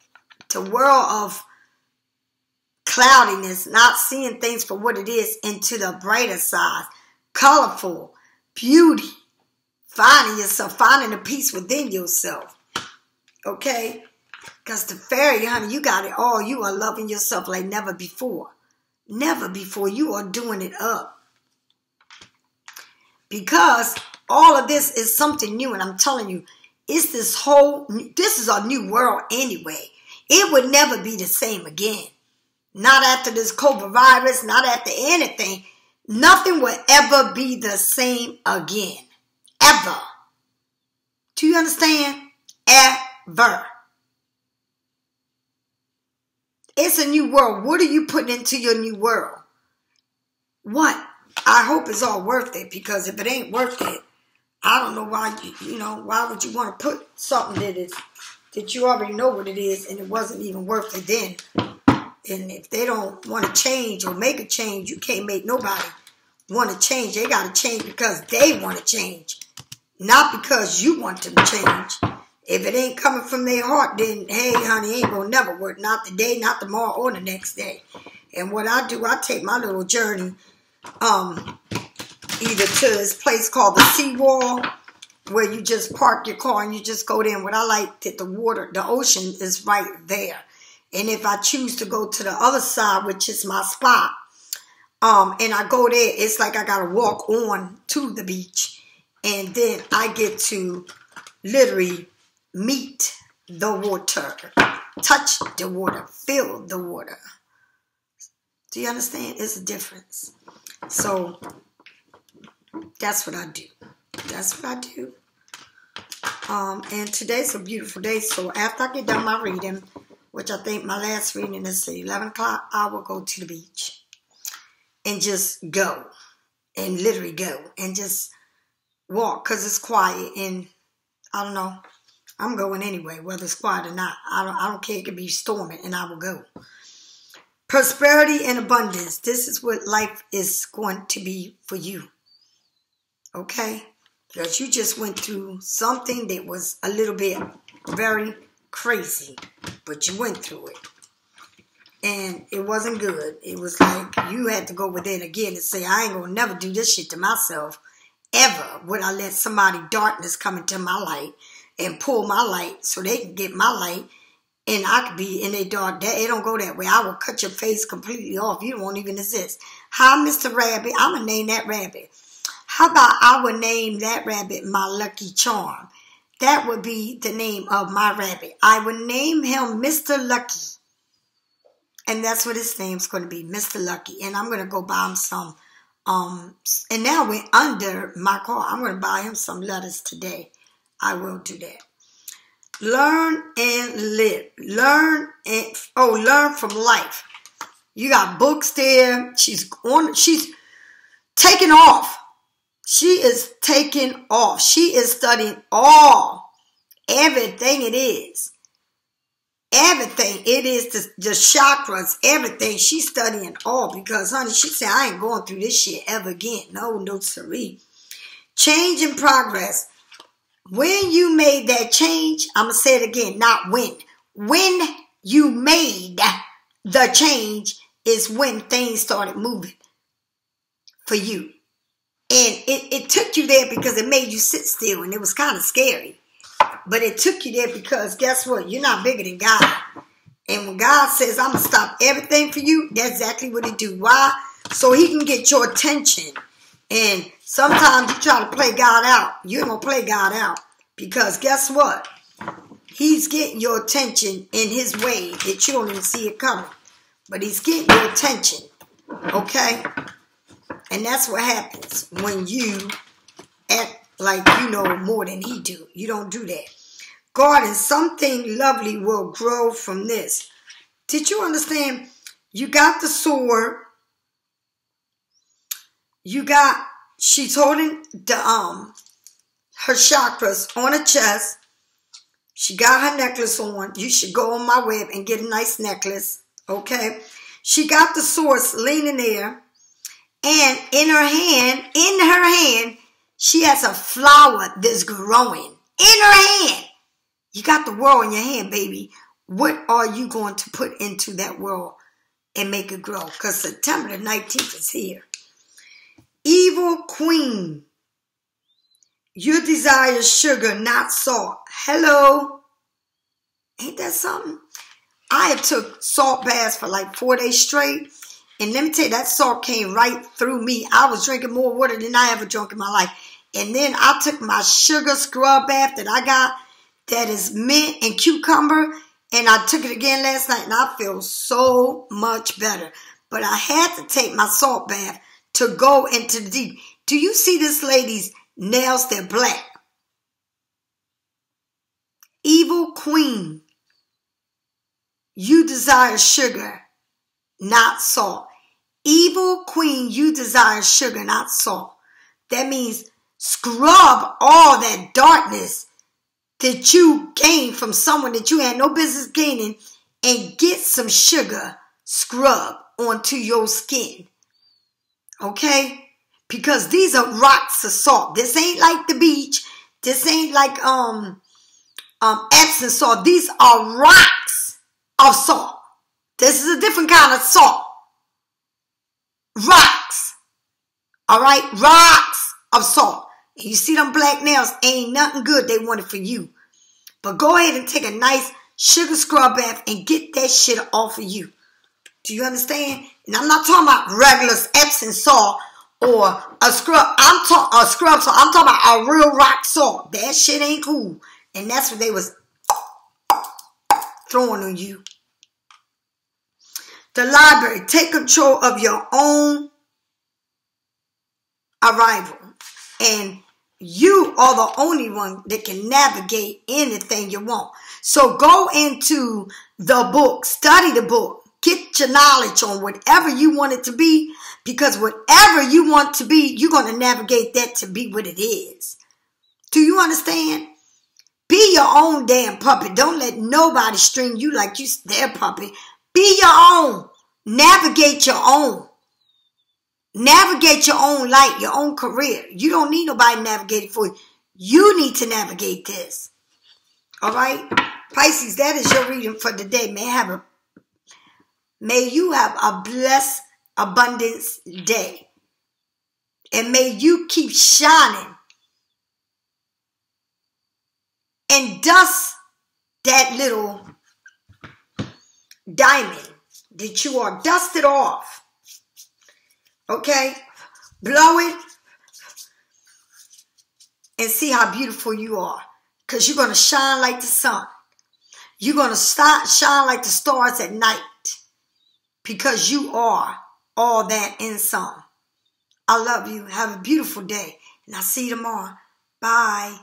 The world of cloudiness, not seeing things for what it is, into the brighter side. Colorful, beauty. Finding yourself, finding the peace within yourself. Okay? Because the fairy, honey, you got it all. You are loving yourself like never before. Never before. You are doing it up. Because all of this is something new. And I'm telling you, this is a new world anyway. It would never be the same again. Not after this COVID virus, not after anything. Nothing will ever be the same again. Ever. Do you understand? Ever. It's a new world. What are you putting into your new world? What? I hope it's all worth it, because if it ain't worth it, I don't know why, why would you want to put something that you already know what it is and it wasn't even worth it then. And if they don't want to change or make a change, you can't make nobody want to change, they got to change because they want to change. Not because you want them to change. If it ain't coming from their heart, then, hey, honey, it ain't going to never work. Not today, not tomorrow, or the next day. And what I do, I take my little journey either to this place called the seawall, where you just park your car and you just go there. And what I like that the ocean is right there. And if I choose to go to the other side, which is my spot, and I go there, it's like I got to walk on to the beach. And then I get to literally meet the water, touch the water, feel the water. Do you understand? It's a difference. So that's what I do. That's what I do. And today's a beautiful day. So after I get done my reading, which I think my last reading is at 11 o'clock, I will go to the beach and just go and literally go and just walk because it's quiet. And I don't know, I'm going anyway, whether it's quiet or not. I don't care. It could be storming and I will go. Prosperity and abundance. This is what life is going to be for you. Okay? Because you just went through something that was a little bit very crazy. But you went through it. And it wasn't good. It was like you had to go within again and say, I ain't going to never do this shit to myself. Ever would I let somebody darkness come into my light and pull my light so they can get my light and I could be in a dark day. It don't go that way. I will cut your face completely off. You won't even exist. Hi, Mr. Rabbit. I'm going to name that rabbit. How about I would name that rabbit my lucky charm? That would be the name of my rabbit. I would name him Mr. Lucky. And that's what his name's going to be, Mr. Lucky. And I'm going to go buy him some, and now we're under my car. I'm going to buy him some letters today. I will do that. Learn and live. Learn from life. You got books there. She's taking off. She is taking off. She is studying everything it is. Everything. It is the chakras, everything. She's studying all because, honey, she said, I ain't going through this shit ever again. No, siree. Change and progress. When you made that change, I'm going to say it again, not when. When you made the change is when things started moving for you. And it took you there because it made you sit still and it was kind of scary. But it took you there because guess what? You're not bigger than God. And when God says, I'm going to stop everything for you, that's exactly what he do. Why? So he can get your attention. And sometimes you try to play God out. You ain't going to play God out. Because guess what? He's getting your attention in his way that you don't even see it coming. But he's getting your attention. Okay? And that's what happens when you act like you know more than he do. You don't do that. God, and something lovely will grow from this. Did you understand? You got the sword. She's holding the her chakras on her chest. She got her necklace on. You should go on my web and get a nice necklace. Okay? She got the sword leaning there. And in her hand, she has a flower that's growing. In her hand. You got the world in your hand, baby. What are you going to put into that world and make it grow? Because September the 19th is here. Evil queen. You desire sugar, not salt. Hello. Ain't that something? I took salt baths for like 4 days straight. And let me tell you, that salt came right through me. I was drinking more water than I ever drank in my life. And then I took my sugar scrub bath that I got that is mint and cucumber. And I took it again last night. And I feel so much better. But I had to take my salt bath to go into the deep. Do you see this lady's nails? They're black. Evil queen. You desire sugar, not salt. Evil queen, you desire sugar, not salt. That means scrub all that darkness that you gained from someone that you had no business gaining and get some sugar scrub onto your skin. Okay? Because these are rocks of salt. This ain't like the beach. This ain't like Epsom salt. These are rocks of salt. This is a different kind of salt. Rocks. All right? Rocks of salt. And you see them black nails, ain't nothing good they wanted for you. But go ahead and take a nice sugar scrub bath and get that shit off of you. Do you understand? And I'm not talking about regular Epsom salt or a scrub. I'm talking a scrub salt. I'm talking about a real rock salt. That shit ain't cool. And that's what they was throwing on you. The library. Take control of your own arrival. And you are the only one that can navigate anything you want. So go into the book. Study the book. Get your knowledge on whatever you want it to be. Because whatever you want to be, you're going to navigate that to be what it is. Do you understand? Be your own damn puppet. Don't let nobody string you like you their puppet. Be your own. Navigate your own. Navigate your own life, your own career. You don't need nobody navigating for you. You need to navigate this. All right? Pisces, that is your reading for the day. May you have a blessed abundance day. And may you keep shining and dust that little diamond that you are. Dust it off. Okay? Blow it and see how beautiful you are. Because you're going to shine like the sun. You're going to shine like the stars at night. Because you are all that and some. I love you. Have a beautiful day. And I'll see you tomorrow. Bye.